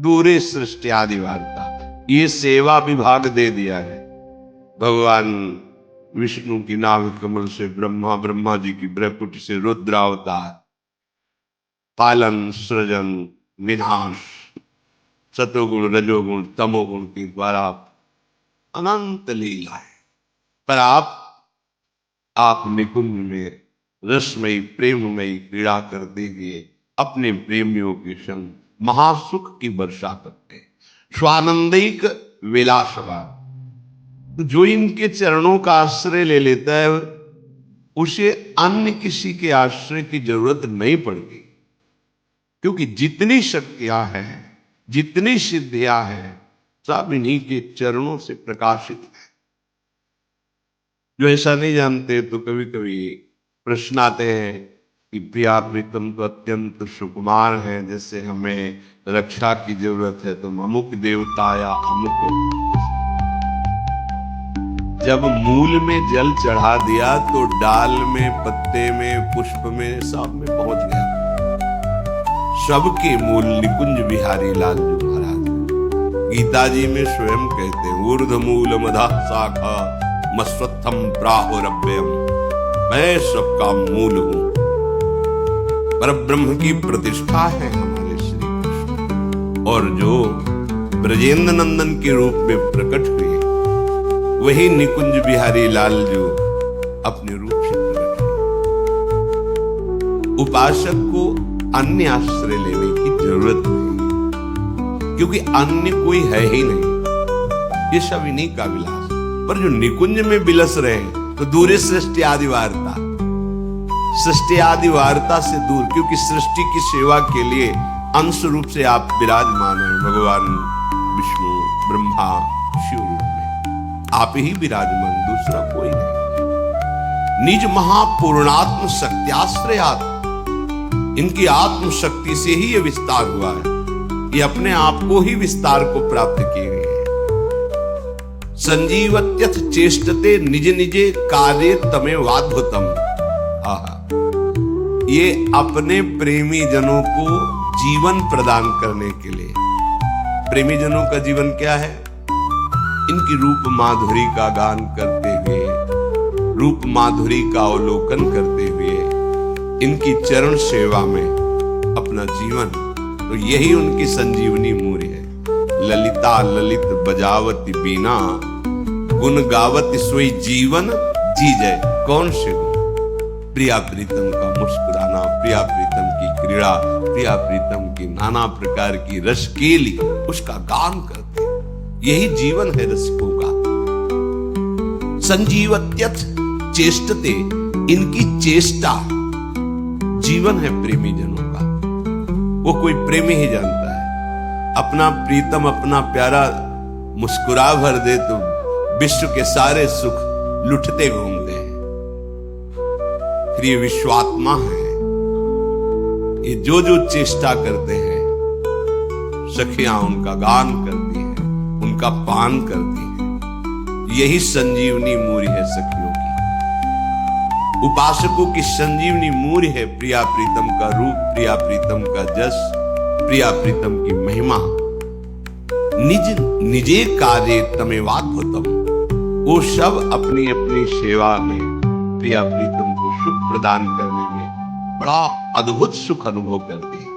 दूरे सृष्टि आदि वार्ता, ये सेवा विभाग दे दिया है। भगवान विष्णु की नाभ कमल से ब्रह्मा, ब्रह्मा जी की ब्रह्मकुटी से रुद्रावतार, पालन, सृजन, विनाश, सतोगुण, रजोगुण, तमोगुण के द्वारा अनंत लीला है। पर आप निकुंज में रसमयी प्रेममयी क्रीड़ा करते हुए अपने प्रेमियों के संग महासुख की वर्षा करते हैं। स्वानंदिक विलासवान, जो इनके चरणों का आश्रय ले लेता है उसे अन्य किसी के आश्रय की जरूरत नहीं पड़ती, क्योंकि जितनी शक्तियां हैं, जितनी सिद्धियां हैं, सब इन्हीं के चरणों से प्रकाशित है। जो ऐसा नहीं जानते तो कभी कभी प्रश्न आते हैं कि प्रिया प्रीतम तो अत्यंत सुकुमार है, जैसे हमें रक्षा की जरूरत है तो अमुक देवता या अमुक। जब मूल में जल चढ़ा दिया तो डाल में, पत्ते में, पुष्प में, सब में पहुंच गया। सबके मूल निकुंज बिहारी लाल जी महाराज गीता जी में स्वयं कहते हैं, ऊर्ध्व मूल मधा शाखा मस्वत्थम प्राहुरभ्यम, मैं सबका मूल हूं। पर ब्रह्म की प्रतिष्ठा है हमारे श्री कृष्ण, और जो ब्रजेंद्र नंदन के रूप में प्रकट हुए वही निकुंज बिहारी लाल जो अपने रूप से प्रकट हुए। उपासक को अन्य आश्रय लेने की जरूरत नहीं, क्योंकि अन्य कोई है ही नहीं, ये सब इन्हीं का विलास। पर जो निकुंज में विलस रहे तो दूरे सृष्टि आदि वार्ता, सृष्टि आदि वार्ता से दूर, क्योंकि सृष्टि की सेवा के लिए अंश रूप से आप विराजमान हैं। भगवान विष्णु, ब्रह्मा, शिव रूप में आप ही विराजमान, दूसरा कोई नहीं। निज महापूर्णात्म शक्त्याश्रयात्, इनकी आत्म शक्ति से ही यह विस्तार हुआ है। ये अपने आप को ही विस्तार को प्राप्त किए हैं। संजीवत्यथ चेष्टते निज निजे कार्य तमेवाद्भुतम। ये अपने प्रेमी जनों को जीवन प्रदान करने के लिए, प्रेमी जनों का जीवन क्या है? इनकी रूप माधुरी का गान करते हुए, रूप माधुरी का अवलोकन करते हुए, इनकी चरण सेवा में अपना जीवन, तो यही उनकी संजीवनी मूर्य है। ललिता ललित बजावती बीना, गुण गावत सोई जीवन जीजय। कौन से गुण? प्रिया प्रीतम का मुस्कुराना, प्रिया प्रीतम की क्रीड़ा, प्रिया प्रीतम की नाना प्रकार की रसकेली, उसका गान करते, यही जीवन है रसिकों का। संजीवत्यथ चेष्टते, इनकी चेष्टा जीवन है प्रेमी जनों का। वो कोई प्रेमी ही जानता है। अपना प्रीतम, अपना प्यारा मुस्कुरा भर दे तो विश्व के सारे सुख लुटते घूमते हैं। फिर ये विश्वात्मा है, ये जो जो चेष्टा करते हैं, सखियां उनका गान करती हैं, उनका पान करती हैं। यही संजीवनी मूर्य है सखियों की। उपासकों की संजीवनी मूर्य है प्रिया प्रीतम का रूप, प्रिया प्रीतम का जस, प्रिया प्रीतम की महिमा। निज निजे कार्य तमेवाद्भुतम, वो सब अपनी अपनी सेवा में प्रिया प्रीतम को सुख प्रदान करने में बड़ा अद्भुत सुख अनुभव करते हैं।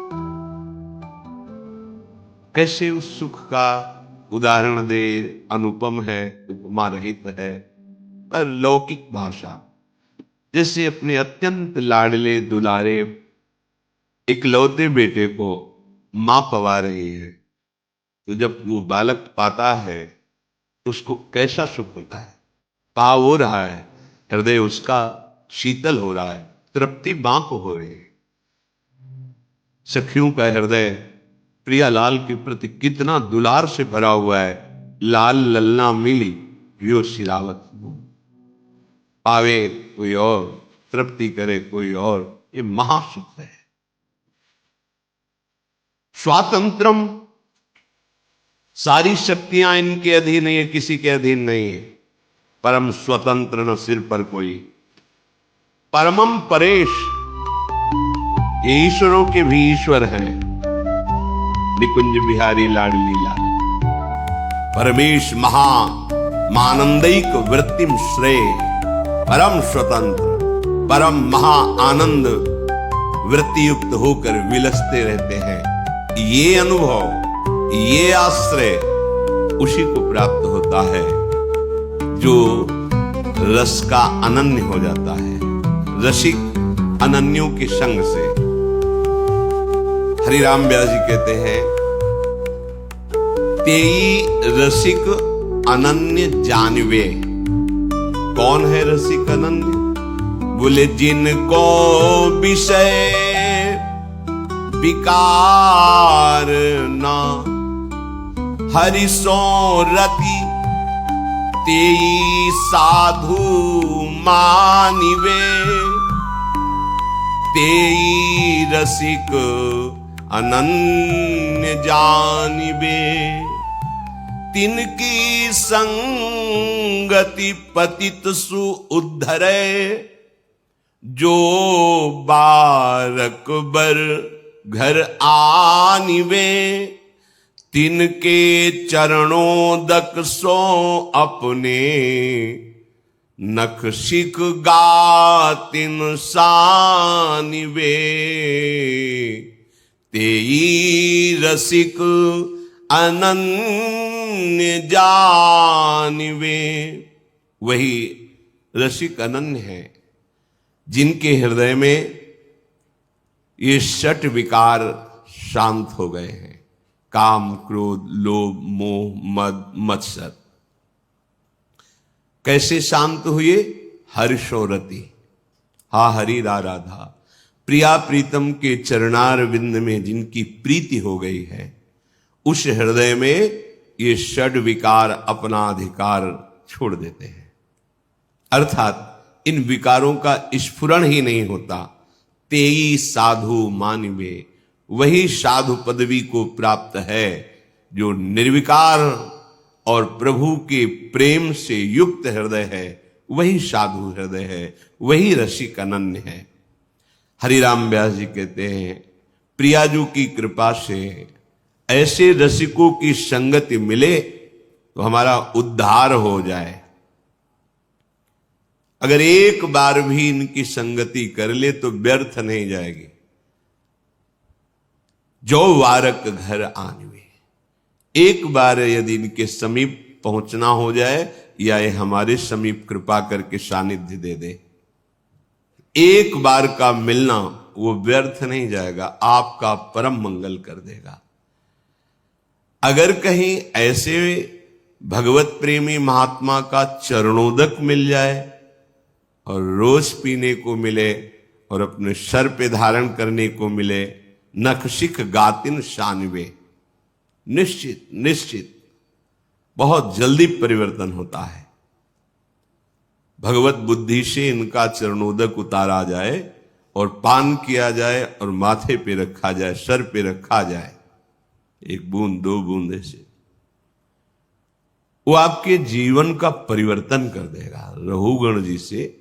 कैसे उस सुख का उदाहरण दे? अनुपम है, उपमा रहित है, पर लौकिक भाषा। जैसे अपने अत्यंत लाडले दुलारे इकलौते बेटे को मां पवा रही है, तो जब वो बालक पाता है तो उसको कैसा सुख होता है? पाव हो रहा है, हृदय उसका शीतल हो रहा है, तृप्ति मां को हो रही है। सखियों का हृदय प्रिया लाल के प्रति कितना दुलार से भरा हुआ है। लाल ललना मिली यो सिरावत, पावे कोई और, तृप्ति करे कोई और, ये महासुख है। स्वातंत्रम, सारी शक्तियां इनके अधीन है, किसी के अधीन नहीं है। परम स्वतंत्र न सिर पर कोई, परमम परेश, ये ईश्वरों के भी ईश्वर हैं। निकुंज बिहारी लाडली लाल। परमेश महा मानंदिक वृत्तिम श्रेय, परम स्वतंत्र परम महा आनंद वृत्ति युक्त होकर विलसते रहते हैं। ये अनुभव, ये आश्रय उसी को प्राप्त होता है जो रस का अनन्य हो जाता है, रसिक अनन्यों के संग से। हरिराम व्यास जी कहते हैं, तेई रसिक अनन्य जानवे। कौन है रसिक अनन्य? बोले जिनको विषय विकार ना हरि सो रति, तेई साधु मानिवे। तेई रसिक अनन्य जानिवे, तिनकी संगति पतित सु उद्धरे। जो बारक बर घर आनिवे, तिनके चरणों दक सो अपने। नख शिख गातिन सानिवे, तेई रसिक अनन्य जानिवे। वही रसिक अनन्य है जिनके हृदय में ये षट विकार शांत हो गए हैं, काम क्रोध लोभ मोह मद मत्सर। कैसे शांत हुए? हर्षो रति, हा हरि रा राधा। प्रिया प्रीतम के चरणार विंद में जिनकी प्रीति हो गई है, उस हृदय में ये षड विकार अपना अधिकार छोड़ देते हैं। अर्थात इन विकारों का स्फुरण ही नहीं होता। तेई साधु मानिवे, वही साधु पदवी को प्राप्त है जो निर्विकार और प्रभु के प्रेम से युक्त हृदय है। वही साधु हृदय है, वही रसिक अनन्य है। हरिराम व्यास जी कहते हैं, प्रियाजू की कृपा से ऐसे रसिकों की संगति मिले तो हमारा उद्धार हो जाए। अगर एक बार भी इनकी संगति कर ले तो व्यर्थ नहीं जाएगी। जो वारक घर आनवे, एक बार यदि इनके समीप पहुंचना हो जाए या ये हमारे समीप कृपा करके सानिध्य दे दे, एक बार का मिलना वो व्यर्थ नहीं जाएगा, आपका परम मंगल कर देगा। अगर कहीं ऐसे भगवत प्रेमी महात्मा का चरणोदक मिल जाए और रोज पीने को मिले और अपने सर पे धारण करने को मिले, नखशिख गातिन शानवे, निश्चित निश्चित बहुत जल्दी परिवर्तन होता है। भगवत बुद्धि से इनका चरणोदक उतारा जाए और पान किया जाए और माथे पे रखा जाए, सर पे रखा जाए, एक बूंद दो बूंद से, वो आपके जीवन का परिवर्तन कर देगा। रघुगण जी से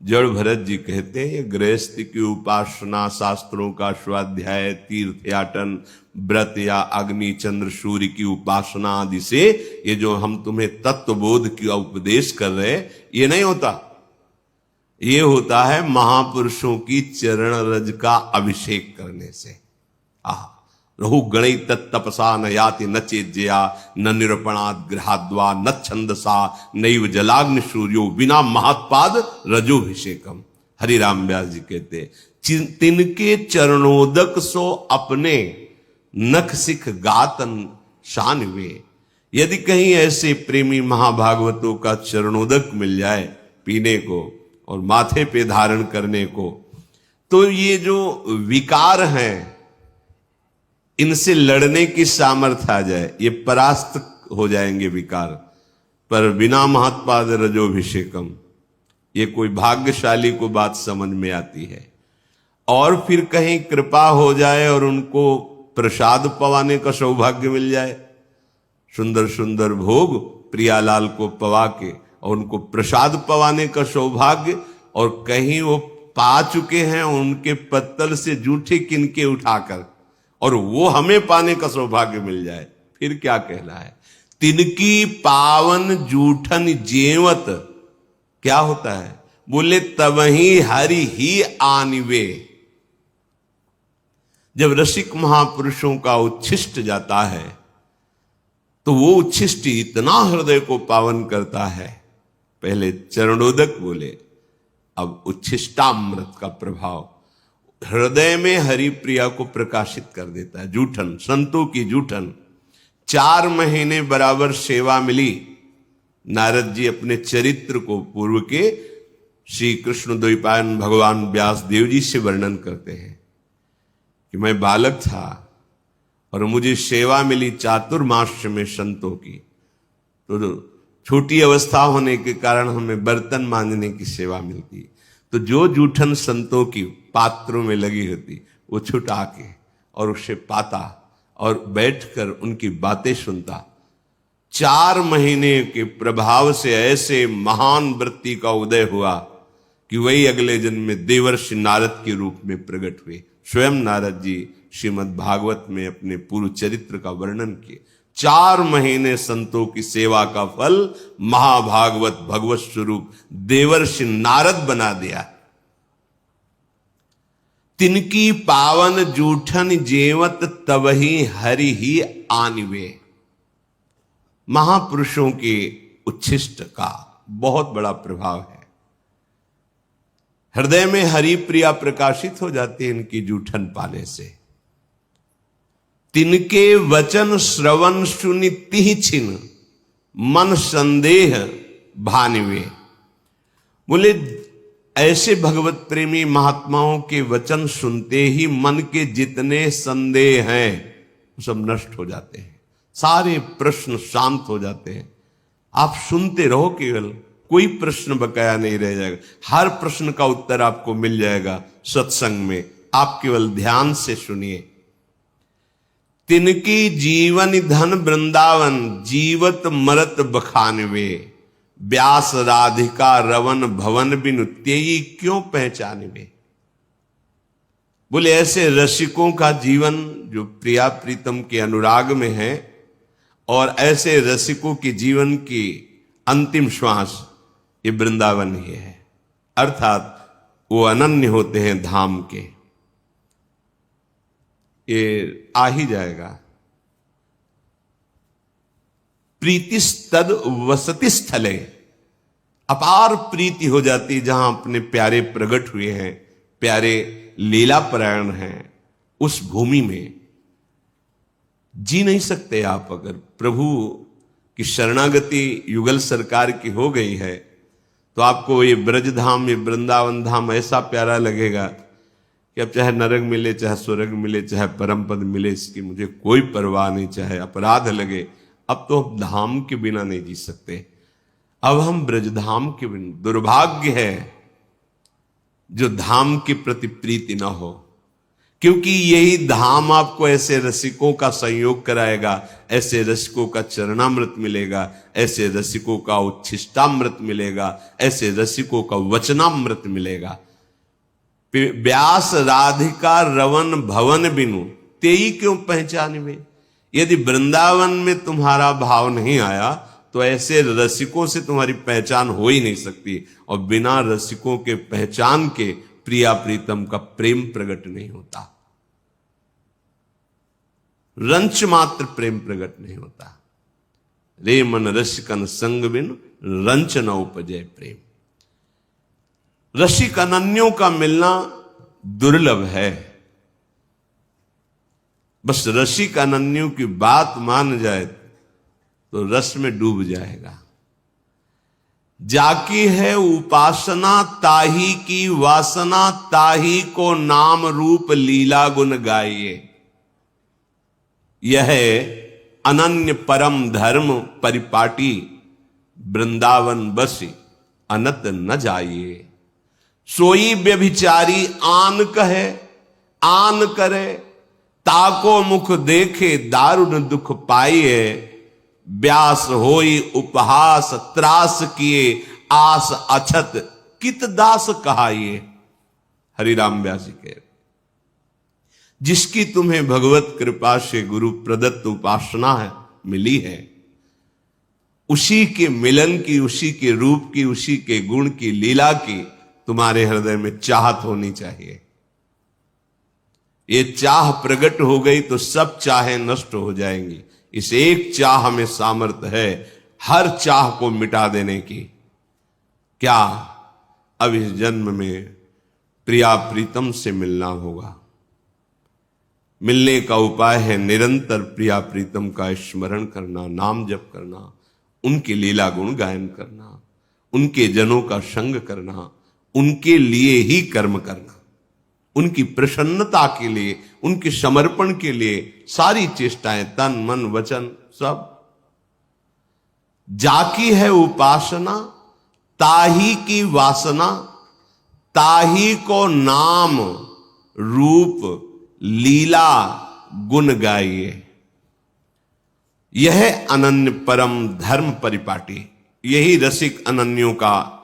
जड़ भरत जी कहते हैं, ये गृहस्थ की उपासना, शास्त्रों का स्वाध्याय, तीर्थयाटन, व्रत या अग्नि चंद्र सूर्य की उपासना आदि से ये जो हम तुम्हें तत्वबोध का उपदेश कर रहे हैं, ये नहीं होता। ये होता है महापुरुषों की चरण रज का अभिषेक करने से। रहु गणै तत्तपसा न याति न चेज्जया न निरूपणात् गृहाद्वा न छंदसा नैव जलाग्नि सूर्यो बिना महत्पाद रजोभिषेकम। हरिराम व्यास जी कहते, तिनके चरणोदक सो अपने नख सिख गातन शानवे। यदि कहीं ऐसे प्रेमी महाभागवतों का चरणोदक मिल जाए पीने को और माथे पे धारण करने को, तो ये जो विकार हैं इनसे लड़ने की सामर्थ्य आ जाए, ये परास्त हो जाएंगे विकार। पर बिना महत्पाद रजोभिषेकम, ये कोई भाग्यशाली को बात समझ में आती है। और फिर कहीं कृपा हो जाए और उनको प्रसाद पवाने का सौभाग्य मिल जाए, सुंदर सुंदर भोग प्रियालाल को पवा के और उनको प्रसाद पवाने का सौभाग्य, और कहीं वो पा चुके हैं उनके पत्तल से जूठे किनके उठाकर और वो हमें पाने का सौभाग्य मिल जाए, फिर क्या कहना है। तिनकी पावन जूठन जेवत, क्या होता है, बोले तवही हरि ही आनिवे। जब रसिक महापुरुषों का उच्छिष्ट जाता है तो वो उच्छिष्ट इतना हृदय को पावन करता है। पहले चरणोदक बोले, अब उच्छिष्टामृत का प्रभाव हृदय में हरि प्रिया को प्रकाशित कर देता है। जूठन, संतों की जूठन। 4 महीने बराबर सेवा मिली। नारद जी अपने चरित्र को पूर्व के श्री कृष्ण द्वैपायन भगवान व्यास देव जी से वर्णन करते हैं कि मैं बालक था और मुझे सेवा मिली चातुर्मास्य में संतों की। तो छोटी अवस्था होने के कारण हमें बर्तन मांजने की सेवा मिलती। तो जो जूठन संतों की पात्रों में लगी होती वो छुटा के और उसे पाता और बैठकर उनकी बातें सुनता। 4 महीने के प्रभाव से ऐसे महान वृत्ति का उदय हुआ कि वही अगले जन्म में देवर्षि नारद के रूप में प्रकट हुए। स्वयं नारद जी श्रीमद् भागवत में अपने पूर्व चरित्र का वर्णन किए। 4 महीने संतों की सेवा का फल महाभागवत भगवत स्वरूप देवर्षि नारद बना दिया। तिनकी पावन जूठन जेवत तवही हरि ही आनिवे। महापुरुषों के उच्छिष्ट का बहुत बड़ा प्रभाव है। हृदय में हरि प्रिया प्रकाशित हो जाती है इनकी जूठन पाने से। तिनके वचन श्रवण सुनि तिहि छिन मन संदेह भानिवे। बोले ऐसे भगवत प्रेमी महात्माओं के वचन सुनते ही मन के जितने संदेह हैं वो सब नष्ट हो जाते हैं। सारे प्रश्न शांत हो जाते हैं। आप सुनते रहो, केवल कोई प्रश्न बकाया नहीं रह जाएगा। हर प्रश्न का उत्तर आपको मिल जाएगा सत्संग में। आप केवल ध्यान से सुनिए। तिनकी जीवन धन वृंदावन जीवत मरत बखानवे। व्यास राधिका रवन भवन बिनु तेई क्यों पहचानवे। बोले ऐसे रसिकों का जीवन जो प्रिया प्रीतम के अनुराग में है, और ऐसे रसिकों के जीवन की अंतिम श्वास ये वृंदावन ही है। अर्थात वो अनन्य होते हैं धाम के। ये आ ही जाएगा। प्रीतिस्तद वसति स्थले, अपार प्रीति हो जाती जहां अपने प्यारे प्रकट हुए हैं, प्यारे लीला परायण हैं, उस भूमि में जी नहीं सकते आप। अगर प्रभु की शरणागति युगल सरकार की हो गई है तो आपको ये ब्रजधाम, ये वृंदावन धाम ऐसा प्यारा लगेगा कि अब चाहे नरक मिले, चाहे स्वर्ग मिले, चाहे परम पद मिले, इसकी मुझे कोई परवाह नहीं। चाहे अपराध लगे, अब तो हम धाम के बिना नहीं जी सकते। अब हम ब्रजधाम के बिना, दुर्भाग्य है जो धाम के प्रति प्रीति ना हो, क्योंकि यही धाम आपको ऐसे रसिकों का संयोग कराएगा, ऐसे रसिकों का चरणामृत मिलेगा, ऐसे रसिकों का उच्छिष्टामृत मिलेगा, ऐसे रसिकों का वचनामृत मिलेगा। व्यास राधिका रवन भवन बिनु तेई क्यों पहचानवे। यदि वृंदावन में तुम्हारा भाव नहीं आया तो ऐसे रसिकों से तुम्हारी पहचान हो ही नहीं सकती, और बिना रसिकों के पहचान के प्रिया प्रीतम का प्रेम प्रकट नहीं होता। रंच मात्र प्रेम प्रकट नहीं होता। रे मन रसिकन संग बिन रंच न उपजय प्रेम। रसिक अनन्यों का मिलना दुर्लभ है। बस रसिक अनन्यों की बात मान जाए तो रस में डूब जाएगा। जाकी है उपासना ताही की वासना, ताही को नाम रूप लीला गुण गाइए। यह अनन्य परम धर्म परिपाटी, वृंदावन बसी अनत न जाइए। सोई व्यभिचारी आन कहे आन करे, ताको मुख देखे दारुण दुख पाइए। व्यास होई उपहास त्रास किए, आस अछत कित दास कहाइए। हरिराम व्यास जी के जिसकी तुम्हें भगवत कृपा से गुरु प्रदत्त उपासना है मिली है, उसी के मिलन की, उसी के रूप की, उसी के गुण की, लीला की तुम्हारे हृदय में चाहत होनी चाहिए। ये चाह प्रकट हो गई तो सब चाहें नष्ट हो जाएंगी। इस एक चाह में सामर्थ्य है हर चाह को मिटा देने की। क्या? अब इस जन्म में प्रिया प्रीतम से मिलना होगा। मिलने का उपाय है निरंतर प्रिया प्रीतम का स्मरण करना, नाम जप करना, उनके लीला गुण गायन करना, उनके जनों का संग करना, उनके लिए ही कर्म करना, उनकी प्रसन्नता के लिए, उनके समर्पण के लिए सारी चेष्टाएं, तन मन वचन सब। जाकी है उपासना ताही की वासना, ताही को नाम रूप लीला गुण गाइए। यह अनन्य परम धर्म परिपाटी, यही रसिक अनन्यों का